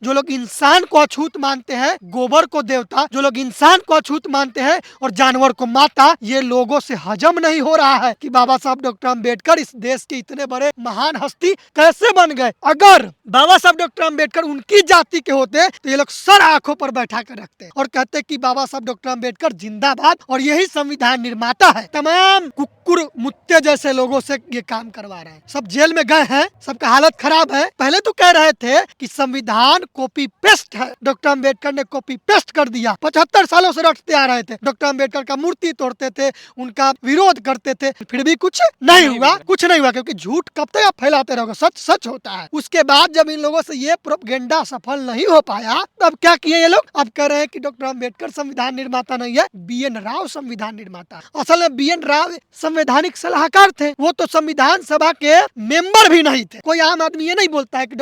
जो लोग इंसान को अछूत मानते हैं, गोबर को देवता, जो लोग इंसान को अछूत मानते हैं और जानवर को माता, ये लोगों से हजम नहीं हो रहा है कि बाबा साहब डॉक्टर अम्बेडकर इस देश के इतने बड़े महान हस्ती कैसे बन गए। अगर बाबा साहब डॉक्टर अम्बेडकर उनकी जाति के होते तो ये लोग सर आंखों पर बैठा कर रखते और कहते कि बाबा साहब डॉक्टर अम्बेडकर जिंदाबाद और यही संविधान निर्माता है। तमाम कुकुर मुत्ते जैसे लोगों से ये काम करवा रहे हैं। सब जेल में गए हैं, सबका हालत खराब है। पहले तो कह रहे थे कि संविधान कॉपी पेस्ट है, डॉक्टर अम्बेडकर ने कॉपी पेस्ट कर दिया। 75 सालों से रटते आ रहे थे, डॉक्टर अम्बेडकर का मूर्ति तोड़ते थे, उनका विरोध करते थे, फिर भी कुछ नहीं हुआ, कुछ नहीं हुआ, क्योंकि झूठ कब तक आप फैलाते रहोगे, सच सच होता है। उसके बाद जब इन लोगों से ये प्रोपेगेंडा सफल नहीं हो पाया, तब क्या किए ये लोग? अब कह रहे हैं कि डॉक्टर अम्बेडकर संविधान निर्माता नहीं है, बीएन राव संविधान निर्माता। असल में बीएन राव संवैधानिक सलाहकार थे, वो तो संविधान सभा के मेंबर भी नहीं थे। कोई आम आदमी ये नहीं बोलता है कि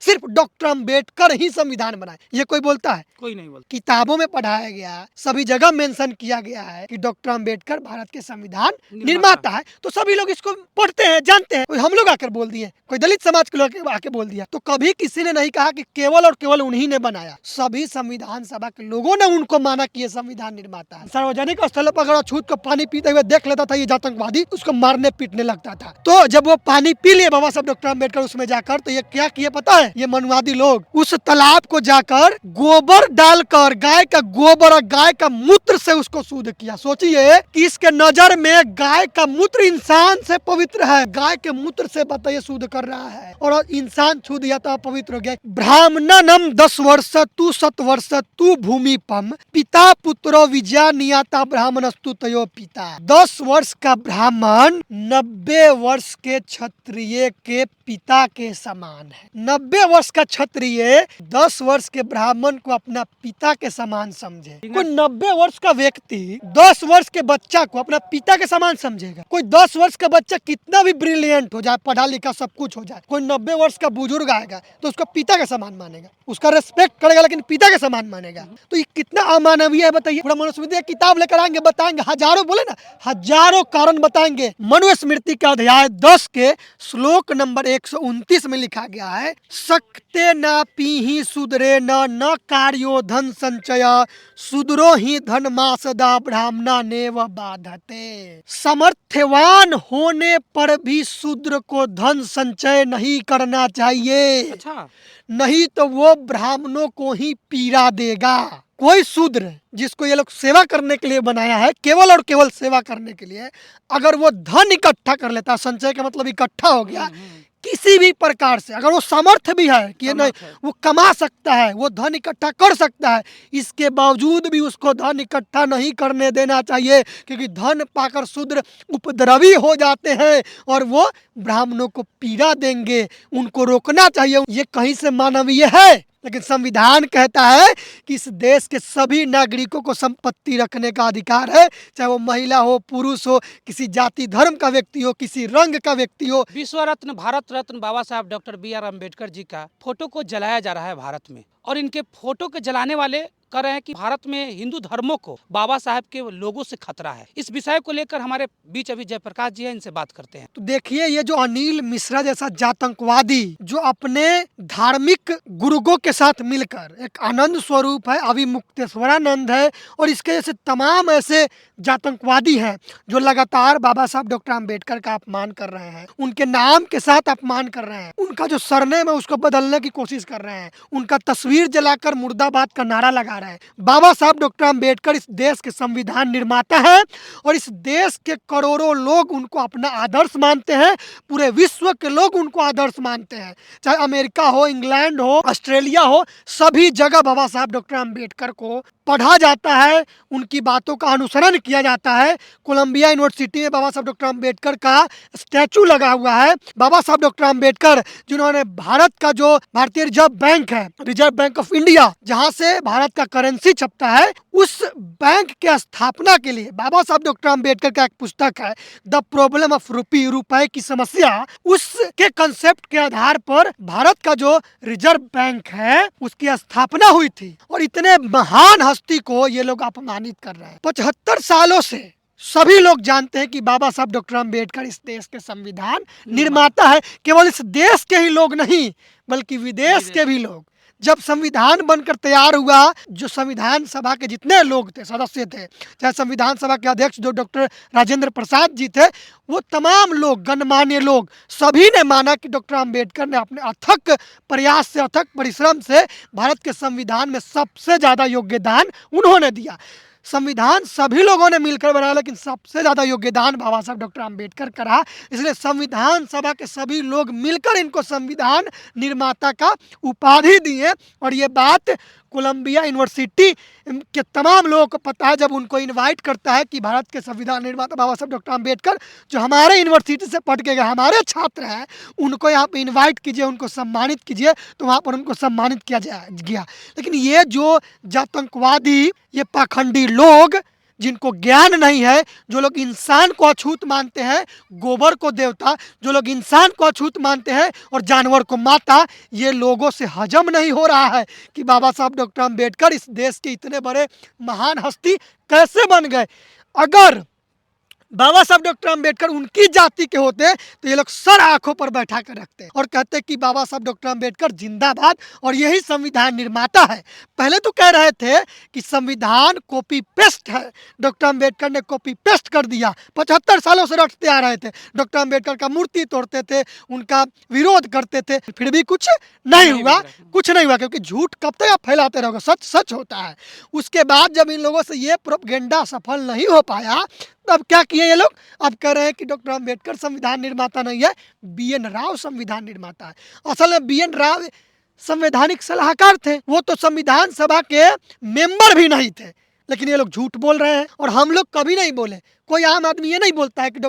सिर्फ डॉक्टर अम्बेडकर ही संविधान बनाए, ये कोई बोलता है? कोई नहीं बोलता। किताबों में पढ़ाया गया, सभी जगह मेंशन किया गया है कि डॉक्टर अम्बेडकर भारत के संविधान निर्माता है, तो सभी लोग इसको पढ़ते हैं, जानते हैं। कोई हम लोग आकर बोल दिए, कोई दलित समाज के लोग आके बोल दिया, तो कभी किसी ने नहीं कहा कि केवल और केवल उन्हीं ने बनाया। सभी संविधान सभा के लोगों ने उनको माना कि ये संविधान निर्माता है। सार्वजनिक स्थलों पर अगर छूट को पानी पीते हुए देख लेता था ये आतंकवादी, उसको मारने पीटने लगता था। तो जब वो पानी पी लिए बाबा साहब डॉक्टर अम्बेडकर उसमें जाकर, तो ये क्या किए पता है? ये मनुवादी लोग उस तालाब को जाकर गोबर डालकर, गाय का गोबर और गाय का मूत्र से उसको शुद्ध किया। सोचिए कि इसके नजर में गाय का मूत्र इंसान से पवित्र है, गाय के मूत्र से बताइए शुद्ध कर रहा है, और इंसान शुद्ध या तो पवित्र हो गया। ब्राह्मणनम 10 वर्ष तू 7 वर्ष तू भूमिपम पिता पुत्रो विजया नियाता ब्राह्मणस्तु तयो पिता। 10 वर्ष का ब्राह्मण 90 वर्ष के क्षत्रिय के पिता के समान है। 90 वर्ष का क्षत्रिय 10 वर्ष के ब्राह्मण को अपना पिता के समान समझे। कोई 90 वर्ष का व्यक्ति 10 वर्ष के बच्चा को अपना पिता के समान समझेगा? कोई 10 वर्ष का बच्चा कितना भी ब्रिलियंट हो जाए, पढ़ा लिखा सब कुछ हो जाए, कोई 90 वर्ष का बुजुर्ग आएगा तो उसको पिता के समान मानेगा, उसका रेस्पेक्ट करेगा, लेकिन पिता के समान मानेगा। तो ये कितना अमानवीय है बताइए। पूरा मनुस्मृति किताब लेकर आएंगे, बताएंगे, हजारों बोले ना, हजारों कारण बताएंगे। मनुस्मृति का अध्याय 10 के श्लोक नंबर 129 में लिखा गया है, सकते न पीहि सुदरे न कार्यो धन संचय सुदरो ही धन मासदा ब्राह्मणा नेव बाधते। समर्थवान होने पर भी शूद्र को धन संचय नहीं करना चाहिए। अच्छा। नहीं तो वो ब्राह्मणों को ही पीड़ा देगा। कोई शूद्र जिसको ये लोग सेवा करने के लिए बनाया है, केवल और केवल सेवा करने के लिए, अगर वो धन इकट्ठा कर लेता, संचय का मतलब इकट्ठा हो गया, किसी भी प्रकार से, अगर वो सामर्थ्य भी है कि नहीं वो कमा सकता है, वो धन इकट्ठा कर सकता है, इसके बावजूद भी उसको धन इकट्ठा नहीं करने देना चाहिए, क्योंकि धन पाकर शूद्र उपद्रवी हो जाते हैं और वो ब्राह्मणों को पीड़ा देंगे, उनको रोकना चाहिए। ये कहीं से मानवीय है? लेकिन संविधान कहता है कि इस देश के सभी नागरिकों को संपत्ति रखने का अधिकार है, चाहे वो महिला हो, पुरुष हो, किसी जाति धर्म का व्यक्ति हो, किसी रंग का व्यक्ति हो। विश्व रत्न, भारत रत्न बाबा साहब डॉक्टर बी.आर. अम्बेडकर जी का फोटो को जलाया जा रहा है भारत में, और इनके फोटो के जलाने वाले कह रहे हैं कि भारत में हिंदू धर्मों को बाबा साहब के लोगों से खतरा है। इस विषय को लेकर हमारे बीच अभी जयप्रकाश जी हैं, इनसे बात करते हैं। तो देखिए, ये जो अनिल मिश्रा जैसा जातंकवादी जो अपने धार्मिक गुरुओं के साथ मिलकर, एक आनंद स्वरूप है, अभी मुक्तेश्वरानंद है, और इसके जैसे तमाम ऐसे जातंकवादी हैं जो लगातार बाबा साहब डॉक्टर अम्बेडकर का अपमान कर रहे हैं, उनके नाम के साथ अपमान कर रहे हैं, उनका जो सरनेम है उसको बदलने की कोशिश कर रहे हैं, उनका तस्वीर जलाकर मुर्दाबाद का नारा लगा रहे हैं। बाबा साहब डॉक्टर अम्बेडकर इस देश के संविधान निर्माता हैं और इस देश के करोड़ों लोग उनको अपना आदर्श मानते हैं, पूरे विश्व के लोग उनको आदर्श मानते हैं, चाहे अमेरिका हो, इंग्लैंड हो, ऑस्ट्रेलिया हो, सभी जगह बाबा साहब डॉक्टर अम्बेडकर को पढ़ा जाता है, उनकी बातों का अनुसरण किया जाता है। कोलंबिया यूनिवर्सिटी में बाबा साहब डॉक्टर अम्बेडकर का स्टैचू लगा हुआ है। बाबा साहब डॉक्टर अम्बेडकर जिन्होंने भारत का जो भारतीय रिजर्व बैंक है, रिजर्व बैंक ऑफ इंडिया, जहां से भारत का करेंसी छपता है, उस बैंक के स्थापना के लिए बाबा साहब डॉक्टर अम्बेडकर का एक पुस्तक है, द प्रॉब्लम ऑफ रूपी, रुपए की समस्या, उसके कंसेप्ट के आधार पर भारत का जो रिजर्व बैंक है उसकी स्थापना हुई थी। और इतने महान हस्ती को ये लोग अपमानित कर रहे हैं। 75 सालों से सभी लोग जानते हैं कि बाबा साहब डॉक्टर अम्बेडकर इस देश के संविधान निर्माता है। केवल इस देश के ही लोग नहीं, बल्कि विदेश के भी लोग जब संविधान बनकर तैयार हुआ, जो संविधान सभा के जितने लोग थे, सदस्य थे, चाहे संविधान सभा के अध्यक्ष जो डॉक्टर राजेंद्र प्रसाद जी थे, वो तमाम लोग, गणमान्य लोग, सभी ने माना कि डॉक्टर अंबेडकर ने अपने अथक प्रयास से, अथक परिश्रम से भारत के संविधान में सबसे ज़्यादा योगदान उन्होंने दिया। संविधान सभी लोगों ने मिलकर बनाया, लेकिन सबसे ज़्यादा योगदान बाबा साहब डॉक्टर अंबेडकर का रहा। इसलिए संविधान सभा के सभी लोग मिलकर इनको संविधान निर्माता का उपाधि दिए। और ये बात कोलंबिया यूनिवर्सिटी के तमाम लोगों को पता है, जब उनको इनवाइट करता है कि भारत के संविधान निर्माता बाबा साहब डॉक्टर अंबेडकर जो हमारे यूनिवर्सिटी से पढ़ के गए, हमारे छात्र हैं, उनको यहाँ पे इनवाइट कीजिए, उनको सम्मानित कीजिए। तो वहाँ पर उनको सम्मानित किया गया। लेकिन ये जो आतंकवादी, ये पाखंडी लोग, जिनको ज्ञान नहीं है, जो लोग इंसान को अछूत मानते हैं, गोबर को देवता, जो लोग इंसान को अछूत मानते हैं और जानवर को माता, ये लोगों से हजम नहीं हो रहा है कि बाबा साहब डॉक्टर अंबेडकर इस देश के इतने बड़े महान हस्ती कैसे बन गए। अगर बाबा साहब डॉक्टर अंबेडकर उनकी जाति के होते तो ये लोग सर आंखों पर बैठा कर रखते और कहते कि बाबा साहब डॉक्टर अंबेडकर जिंदाबाद और यही संविधान निर्माता है। पहले तो कह रहे थे कि संविधान कॉपी पेस्ट है, डॉक्टर अंबेडकर ने कॉपी पेस्ट कर दिया। 75 सालों से रटते आ रहे थे, डॉक्टर अंबेडकर का मूर्ति तोड़ते थे, उनका विरोध करते थे, फिर भी कुछ नहीं हुआ, क्योंकि झूठ कब तक आप फैलाते रहोगे, सच सच होता है। उसके बाद जब इन लोगों से ये प्रोपेगेंडा सफल नहीं हो पाया, तब क्या किए ये लोग? अब कह रहे हैं कि डॉक्टर अंबेडकर संविधान निर्माता नहीं है, बीएन राव संविधान निर्माता है। असल में बीएन राव संवैधानिक सलाहकार थे, वो तो संविधान सभा के मेंबर भी नहीं थे। लेकिन ये लोग झूठ बोल रहे हैं और हम लोग कभी नहीं बोले। कोई आम आदमी ये नहीं बोलता है कि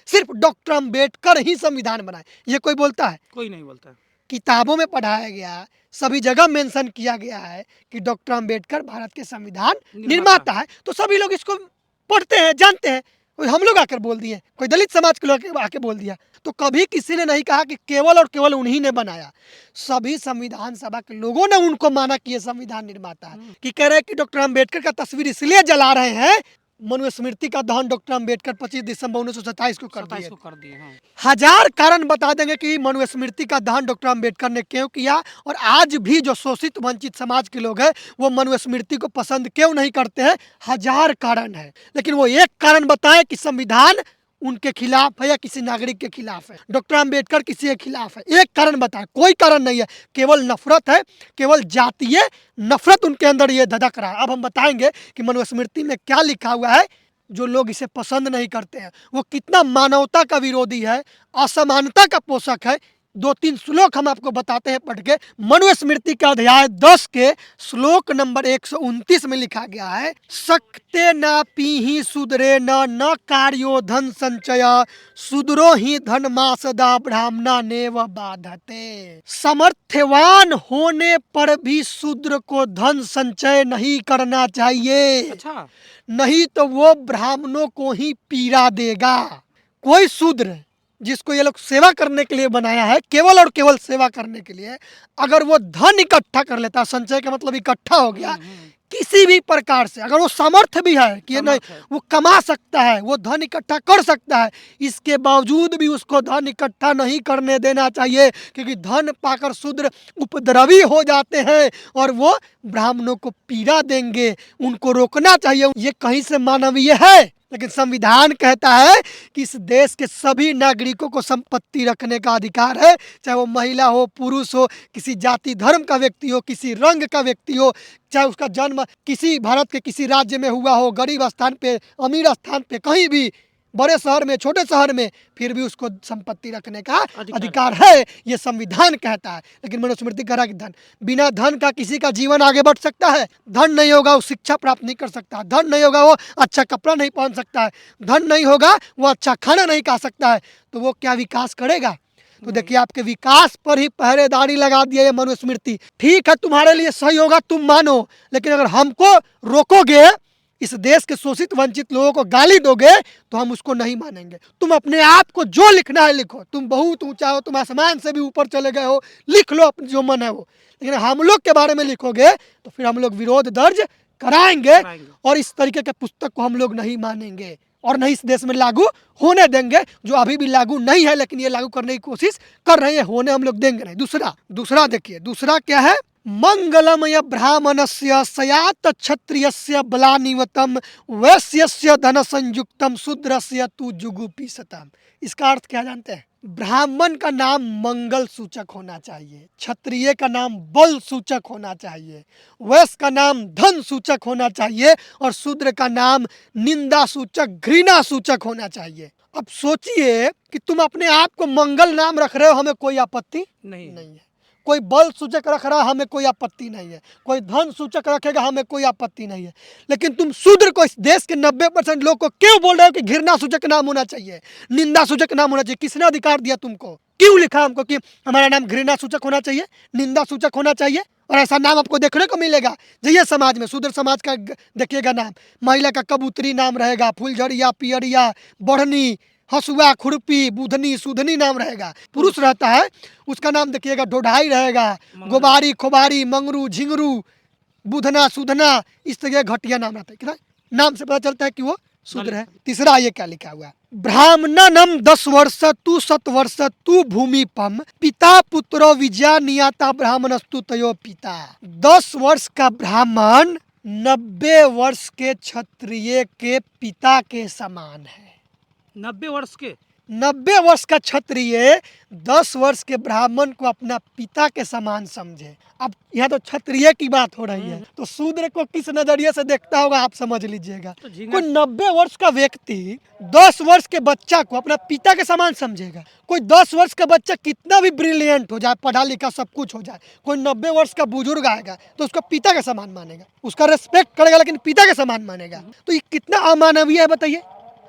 सिर्फ डॉक्टर अंबेडकर ही संविधान बनाए, ये कोई बोलता है? कोई नहीं बोलता। किताबों में पढ़ाया गया, सभी जगह मेंशन किया गया है कि डॉक्टर अंबेडकर भारत के संविधान निर्माता है। तो सभी लोग इसको पढ़ते हैं, जानते हैं। कोई हम लोग आकर बोल दिए, कोई दलित समाज के लोग आके बोल दिया। तो कभी किसी ने नहीं कहा कि केवल और केवल उन्हीं ने बनाया। सभी संविधान सभा के लोगों ने उनको माना कि ये संविधान निर्माता है। कि कह रहे हैं कि डॉक्टर अंबेडकर का तस्वीर इसलिए जला रहे हैं, मनुस्मृति का दहन डॉक्टर अंबेडकर 25 दिसंबर 1927 को कर दिए। हजार कारण बता देंगे कि मनुस्मृति का दहन डॉक्टर अंबेडकर ने क्यों किया, और आज भी जो शोषित वंचित समाज के लोग हैं वो मनुस्मृति को पसंद क्यों नहीं करते हैं। हजार कारण है, लेकिन वो एक कारण बताएं कि संविधान उनके खिलाफ है या किसी नागरिक के खिलाफ है, डॉक्टर अंबेडकर किसी के खिलाफ है। एक कारण बताएं, कोई कारण नहीं है, केवल नफरत है, केवल जातीय नफरत उनके अंदर ये धधक रहा है। अब हम बताएंगे कि मनुस्मृति में क्या लिखा हुआ है। जो लोग इसे पसंद नहीं करते हैं वो कितना मानवता का विरोधी है, असमानता का पोषक है। 2-3 श्लोक हम आपको बताते हैं पढ़ के। मनुस्मृति का अध्याय 10 के श्लोक नंबर 129 में लिखा गया है, सकते न पीहि सुदरे न कार्यो धन संचय सुदरो ही धन मासदा ब्राह्मणा नेव बाधते। समर्थवान होने पर भी शूद्र को धन संचय नहीं करना चाहिए। अच्छा, नहीं तो वो ब्राह्मणों को ही पीड़ा देगा। कोई शूद्र जिसको ये लोग सेवा करने के लिए बनाया है, केवल और केवल सेवा करने के लिए, अगर वो धन इकट्ठा कर लेता है, संचय का मतलब इकट्ठा हो गया, किसी भी प्रकार से, अगर वो सामर्थ्य भी है कि नहीं वो कमा सकता है, वो धन इकट्ठा कर सकता है, इसके बावजूद भी उसको धन इकट्ठा नहीं करने देना चाहिए। क्योंकि धन पाकर शूद्र उपद्रवी हो जाते हैं और वो ब्राह्मणों को पीड़ा देंगे, उनको रोकना चाहिए। ये कहीं से मानवीय है? लेकिन संविधान कहता है कि इस देश के सभी नागरिकों को संपत्ति रखने का अधिकार है, चाहे वो महिला हो, पुरुष हो, किसी जाति धर्म का व्यक्ति हो, किसी रंग का व्यक्ति हो, चाहे उसका जन्म किसी भारत के किसी राज्य में हुआ हो, गरीब स्थान पे, अमीर स्थान पे, कहीं भी, बड़े शहर में, छोटे शहर में, फिर भी उसको संपत्ति रखने का अधिकार है। ये संविधान कहता है। लेकिन मनुस्मृति कह रहा है कि धन, बिना धन का किसी का जीवन आगे बढ़ सकता है? धन नहीं होगा वो शिक्षा प्राप्त नहीं कर सकता, धन नहीं होगा वो अच्छा कपड़ा नहीं पहन सकता है, धन नहीं होगा वो अच्छा खाना नहीं खा सकता है, तो वो क्या विकास करेगा? तो देखिए, आपके विकास पर ही पहरेदारी लगा दिया ये मनुस्मृति। ठीक है, तुम्हारे लिए सही होगा, तुम मानो, लेकिन अगर हमको रोकोगे, इस देश के शोषित वंचित लोगों को गाली दोगे, तो हम उसको नहीं मानेंगे। तुम अपने आप को जो लिखना है लिखो, तुम बहुत ऊंचा हो, तुम आसमान से भी ऊपर चले गए हो, लिख लो अपने जो मन है वो। लेकिन हम लोग के बारे में लिखोगे तो फिर हम लोग विरोध दर्ज कराएंगे और इस तरीके के पुस्तक को हम लोग नहीं मानेंगे और नहीं इस देश में लागू होने देंगे। जो अभी भी लागू नहीं है, लेकिन ये लागू करने की कोशिश कर रहे हैं, होने हम लोग देंगे नहीं। दूसरा देखिए, दूसरा क्या है? मंगलमय ब्राह्मणस्य सयात क्षत्रियस्य बलानिवतम वैश्यस्य धन संयुक्तम शूद्रस्य तु जुगुपी सतम। इसका अर्थ क्या जानते हैं? ब्राह्मण का नाम मंगल सूचक होना चाहिए, क्षत्रिय का नाम बल सूचक होना चाहिए, वैश्य का नाम धन सूचक होना चाहिए और शूद्र का नाम निंदा सूचक घृणा सूचक होना चाहिए। अब सोचिए कि तुम अपने आप को मंगल नाम रख रहे हो, हमें कोई आपत्ति नहीं है। कोई बल सूचक रख रहा है, हमें कोई आपत्ति नहीं है। कोई धन सूचक रखेगा, हमें कोई आपत्ति नहीं है। लेकिन तुम शूद्र को, इस देश के 90% लोग को क्यों बोल रहे हो कि घृणा सूचक नाम होना चाहिए, निंदा सूचक नाम होना चाहिए? किसने अधिकार दिया तुमको? क्यों लिखा हमको कि हमारा नाम घृणा सूचक होना चाहिए, निंदा सूचक होना चाहिए? और ऐसा नाम आपको देखने को मिलेगा जाइए समाज में, शूद्र समाज का देखिएगा नाम, महिला का कबूतरी नाम रहेगा, फुलझड़िया, पियरिया, बढ़नी, हसुआ, खुरपी, बुधनी, सुधनी नाम रहेगा। पुरुष रहता है उसका नाम देखिएगा ढोढाई रहेगा, गोबारी, खोबारी, मंगरू, झिंगरू, बुधना, सुधना, इस तरह घटिया नाम रहता है। कितना नाम से पता चलता है कि वो शूद्र है। तीसरा ये क्या लिखा हुआ है? ब्राह्मणनम 10 वर्ष तु 7 वर्ष तु भूमिपम पिता पुत्रो विजया नियाता ब्राह्मणस्तु तयो पिता। 10 वर्ष का ब्राह्मण 90 वर्ष के क्षत्रिय के पिता के समान है। 90 वर्ष के 90 वर्ष का क्षत्रिय 10 वर्ष के ब्राह्मण को अपना पिता के समान समझे। अब यहाँ तो क्षत्रिय की बात हो रही है, तो शूद्र को किस नजरिए से देखता होगा आप समझ लीजिएगा। तो कोई 90 वर्ष का व्यक्ति 10 वर्ष के बच्चा को अपना पिता के समान समझेगा। कोई 10 वर्ष का बच्चा कितना भी ब्रिलियंट हो जाए, पढ़ा लिखा सब कुछ हो जाए, कोई 90 वर्ष का बुजुर्ग आएगा तो उसको पिता के समान मानेगा, उसका रेस्पेक्ट करेगा, लेकिन पिता के समान मानेगा। तो ये कितना अमानवीय है बताइए।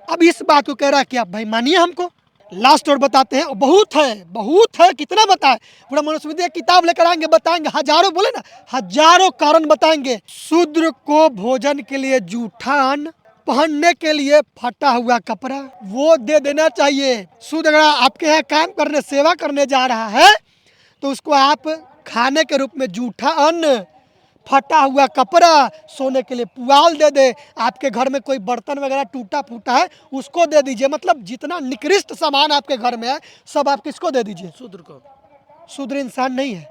अब इस बात को कह रहा है कि आप भाई मानिए हमको। लास्ट और बताते हैं, बहुत है, कितना बताए। पूरा मनुस्मृति की किताब लेकर आएंगे, बताएंगे, हजारों, बोले ना हजारों कारण बताएंगे। शूद्र को भोजन के लिए जूठा अन्न, पहनने के लिए फटा हुआ कपड़ा वो दे देना चाहिए। शूद्र अगर आपके यहाँ काम करने, सेवा करने जा रहा है तो उसको आप खाने के रूप में जूठा अन्न, फटा हुआ कपड़ा, सोने के लिए पुआल दे दे। आपके घर में कोई बर्तन वगैरह टूटा फूटा है उसको दे दीजिए। मतलब जितना निकृष्ट सामान आपके घर में है सब आप किसको दे दीजिए? शूद्र को। शूद्र इंसान नहीं है,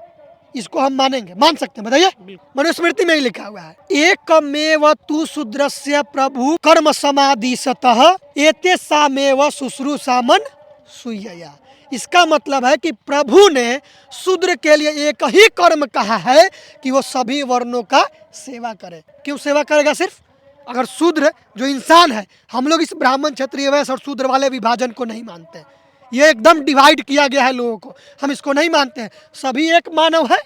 इसको हम मानेंगे, मान सकते हैं, बताइए। मनुस्मृति में ही लिखा हुआ है, एकमेव तु शूद्रस्य प्रभु कर्म समादिशतः एते सामेव शुश्रूषामन सुय्यया। इसका मतलब है कि प्रभु ने शूद्र के लिए एक ही कर्म कहा है कि वो सभी वर्णों का सेवा करे। क्यों सेवा करेगा? सिर्फ अगर शूद्र जो इंसान है, हम लोग इस ब्राह्मण, क्षत्रिय, वैश्य और शूद्र वाले विभाजन को नहीं मानते। ये एकदम डिवाइड किया गया है लोगों को, हम इसको नहीं मानते हैं। सभी एक मानव है।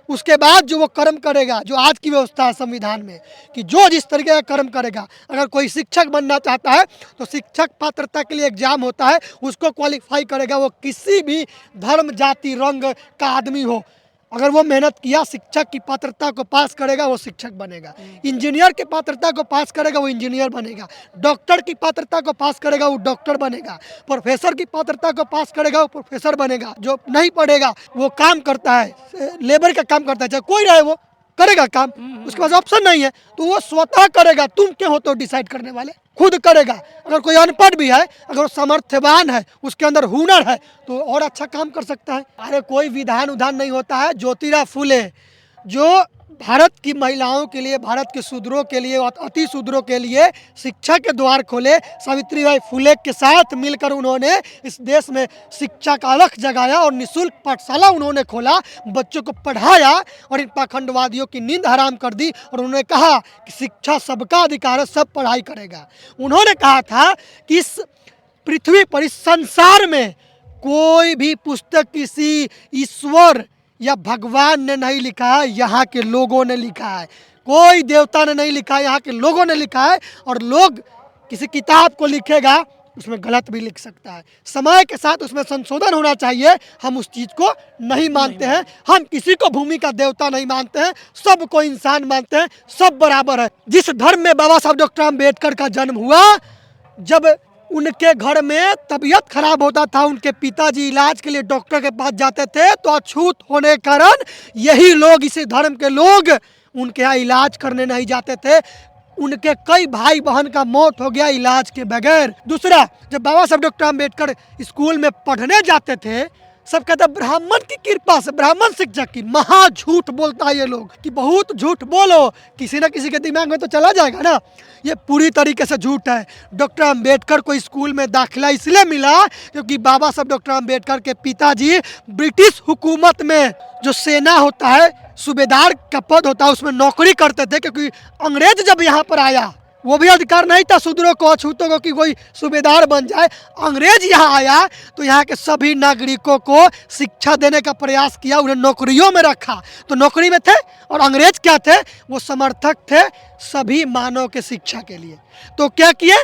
उसके बाद जो वो कर्म करेगा, जो आज की व्यवस्था है संविधान में कि जो जिस तरीके का कर्म करेगा, अगर कोई शिक्षक बनना चाहता है तो शिक्षक पात्रता के लिए एग्जाम होता है, उसको क्वालिफाई करेगा, वो किसी भी धर्म, जाति, रंग का आदमी हो, अगर वो मेहनत किया, शिक्षक की पात्रता को पास करेगा, वो शिक्षक बनेगा। इंजीनियर की पात्रता को पास करेगा, वो इंजीनियर बनेगा। डॉक्टर की पात्रता को पास करेगा, वो डॉक्टर बनेगा। प्रोफेसर की पात्रता को पास करेगा, वो प्रोफेसर बनेगा। जो नहीं पढ़ेगा वो काम करता है, लेबर का काम करता है, चाहे कोई रहे वो करेगा काम, उसके पास ऑप्शन नहीं है तो वो स्वतः करेगा। तुम क्या हो तो डिसाइड करने वाले? खुद करेगा। अगर कोई अनपढ़ भी है, अगर वो सामर्थ्यवान है, उसके अंदर हुनर है तो और अच्छा काम कर सकता है। अरे कोई विधान उधान नहीं होता है। ज्योतिराव फुले जो भारत की महिलाओं के लिए, भारत के शूद्रों के लिए, अति शूद्रों के लिए शिक्षा के द्वार खोले। सावित्रीबाई फुले के साथ मिलकर उन्होंने इस देश में शिक्षा का अलख जगाया और निःशुल्क पाठशाला उन्होंने खोला, बच्चों को पढ़ाया और इन पाखंडवादियों की नींद हराम कर दी। और उन्होंने कहा कि शिक्षा सबका अधिकार है, सब पढ़ाई करेगा। उन्होंने कहा था कि इस पृथ्वी पर, इस संसार में कोई भी पुस्तक किसी ईश्वर या भगवान ने नहीं लिखा है, यहाँ के लोगों ने लिखा है। कोई देवता ने नहीं लिखा है, यहाँ के लोगों ने लिखा है। और लोग किसी किताब को लिखेगा उसमें गलत भी लिख सकता है, समय के साथ उसमें संशोधन होना चाहिए। हम उस चीज़ को नहीं मानते हैं। हम किसी को भूमि का देवता नहीं मानते हैं, सबको इंसान मानते हैं, सब बराबर है। जिस धर्म में बाबा साहब डॉक्टर अम्बेडकर का जन्म हुआ, जब उनके घर में तबीयत खराब होता था, उनके पिताजी इलाज के लिए डॉक्टर के पास जाते थे, तो अछूत होने के कारण यही लोग, इसी धर्म के लोग उनके यहाँ इलाज करने नहीं जाते थे। उनके कई भाई बहन का मौत हो गया इलाज के बगैर। दूसरा, जब बाबा साहब डॉक्टर अम्बेडकर स्कूल में पढ़ने जाते थे सब कहते हैं ब्राह्मण की कृपा से, ब्राह्मण शिक्षक की। महा झूठ बोलता है ये लोग कि बहुत झूठ बोलो, किसी न किसी के दिमाग में तो चला जाएगा ना। ये पूरी तरीके से झूठ है। डॉक्टर अंबेडकर को स्कूल में दाखिला इसलिए मिला क्योंकि बाबा साहब डॉक्टर अंबेडकर के पिताजी ब्रिटिश हुकूमत में जो सेना होता है, सूबेदार का पद होता है, उसमें नौकरी करते थे। क्योंकि अंग्रेज जब यहाँ पर आया, वो भी अधिकार नहीं था शूद्रों को, अछूतों को कि कोई सूबेदार बन जाए। अंग्रेज यहाँ आया तो यहाँ के सभी नागरिकों को शिक्षा देने का प्रयास किया, उन्हें नौकरियों में रखा। तो नौकरी में थे, और अंग्रेज क्या थे, वो समर्थक थे सभी मानव के शिक्षा के लिए। तो क्या किए,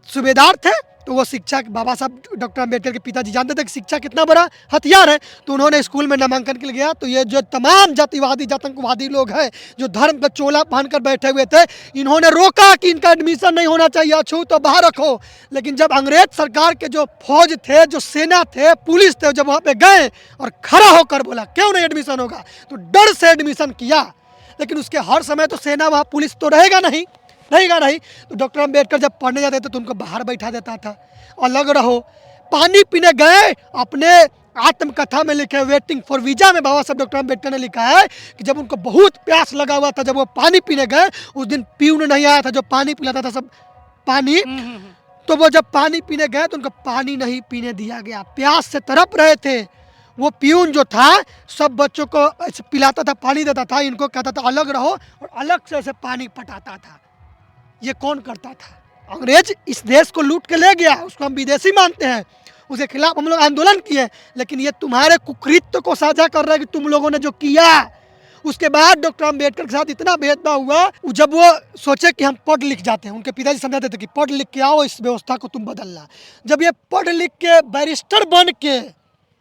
सूबेदार थे तो वो शिक्षा, बाबा साहब डॉक्टर अंबेडकर के पिताजी जानते थे कि शिक्षा कितना बड़ा हथियार है। तो उन्होंने स्कूल में नामांकन के लिए गया। तो ये जो तमाम जातिवादी आतंकवादी लोग हैं जो धर्म का चोला पहनकर बैठे हुए थे, इन्होंने रोका कि इनका एडमिशन नहीं होना चाहिए, अछूत तो बाहर रखो। लेकिन जब अंग्रेज सरकार के जो फौज थे, जो सेना थे, पुलिस थे, जब वहाँ पे गए और खड़ा होकर बोला क्यों नहीं एडमिशन होगा, तो डर से एडमिशन किया। लेकिन उसके हर समय तो सेना वहाँ पुलिस तो रहेगा नहीं। तो डॉक्टर अंबेडकर जब पढ़ने जाते थे तो उनको बाहर बैठा देता था, अलग रहो। पानी पीने गए, अपने आत्मकथा में लिखे वेटिंग फॉर वीजा में बाबा साहब डॉक्टर अंबेडकर ने लिखा है कि जब उनको बहुत प्यास लगा हुआ था, जब वो पानी पीने गए, उस दिन प्यून नहीं आया था जो पानी पिलाता था सब पानी, तो वो जब पानी पीने गए तो उनको पानी नहीं पीने दिया गया, प्यास से तड़प रहे थे। वो प्यून जो था सब बच्चों को ऐसे पिलाता था, पानी देता था, इनको कहता था अलग रहो, और अलग से ऐसे पानी पटाता था। ये कौन करता था? अंग्रेज इस देश को लूट के ले गया, उसको हम विदेशी मानते हैं, उसके खिलाफ हम लोग आंदोलन किए। लेकिन ये तुम्हारे कुकृत्य को साझा कर रहा है कि तुम लोगों ने जो किया। उसके बाद डॉक्टर अंबेडकर के साथ इतना भेदभाव हुआ, जब वो सोचे कि हम पढ़ लिख जाते हैं, उनके पिताजी समझाते थे कि पढ़ लिख के आओ, इस व्यवस्था को तुम बदलना। जब ये पढ़ लिख के बैरिस्टर बन के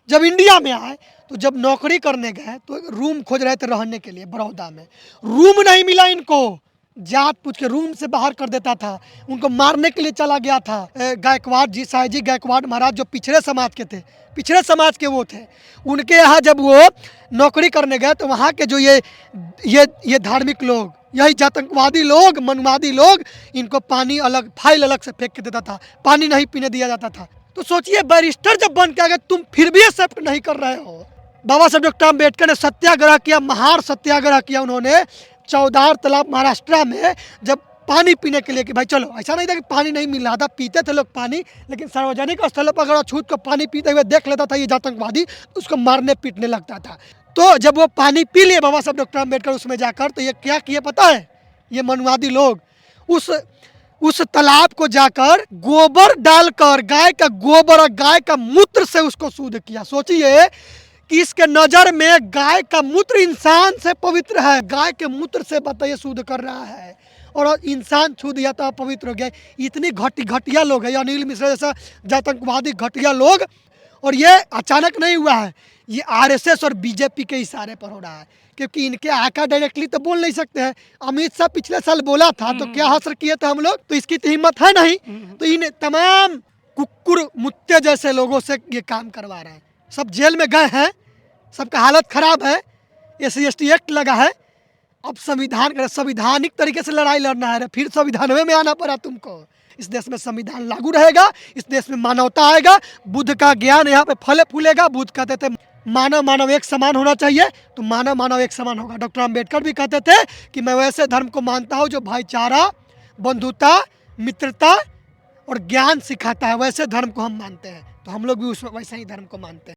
जब इंडिया में आए, तो जब नौकरी करने गए तो रूम खोज रहे थे रहने के लिए बड़ौदा में, रूम नहीं मिला इनको, जात पूछ के रूम से बाहर कर देता था, उनको मारने के लिए चला गया था। गायकवाड़ जी, शाहजी गायकवाड़ महाराज जो पिछड़े समाज के थे, पिछड़े समाज के वो थे, उनके यहाँ जब वो नौकरी करने गए तो वहाँ के जो ये धार्मिक लोग, यही आतंकवादी लोग, मनवादी लोग, इनको पानी अलग, फाइल अलग से फेंक के देता था, पानी नहीं पीने दिया जाता था। तो सोचिए बैरिस्टर जब बन के आ गए, तुम फिर भी एक्सेप्ट नहीं कर रहे हो। बाबा साहब डॉक्टर अंबेडकर ने सत्याग्रह किया, महार सत्याग्रह किया उन्होंने चौदार तालाब महाराष्ट्र में, जब पानी पीने के लिए कि भाई चलो, ऐसा नहीं था कि पानी नहीं मिल रहा था, पीते थे लोग पानी, लेकिन सार्वजनिक स्थलों पर अगर अछूत को पानी पीते हुए देख लेता था ये आतंकवादी, तो उसको मारने पीटने लगता था। तो जब वो पानी पी लिए बाबा साहब डॉक्टर अंबेडकर उसमें जाकर, तो ये क्या किए पता है, ये मनवादी लोग उस तालाब को जाकर गोबर डालकर, गाय का गोबर और गाय का मूत्र से उसको शुद्ध किया। सोचिए कि इसके नज़र में गाय का मूत्र इंसान से पवित्र है, गाय के मूत्र से बताइए शुद्ध कर रहा है, और इंसान शुद्ध या तो अपवित्र हो गया। इतनी घटिया लोग हैं, अनिल मिश्रा जैसा आतंकवादी घटिया लोग। और ये अचानक नहीं हुआ है, ये आरएसएस और बीजेपी के इशारे पर हो रहा है, क्योंकि इनके आका डायरेक्टली तो बोल नहीं सकते हैं। अमित शाह पिछले साल बोला था तो क्या हासिल किए थे हम लोग, तो इसकी तो हिम्मत है नहीं। तो इन तमाम कुकुर मुत्ते जैसे लोगों से ये काम करवा रहे हैं। सब जेल में गए हैं, सबका हालत खराब है, SC/ST एक्ट लगा है। अब संविधानिक तरीके से लड़ाई लड़ना है, फिर संविधान में आना पड़ा तुमको। इस देश में संविधान लागू रहेगा, इस देश में मानवता आएगा, बुद्ध का ज्ञान यहाँ पे फले फूलेगा। बुद्ध कहते थे मानव एक समान होना चाहिए, तो मानव एक समान होगा। डॉक्टर अंबेडकर भी कहते थे कि मैं वैसे धर्म को मानता हूँ जो भाईचारा, बंधुता, मित्रता और ज्ञान सिखाता है, वैसे धर्म को हम मानते हैं। तो हम लोग भी उस वैसे ही धर्म को मानते हैं।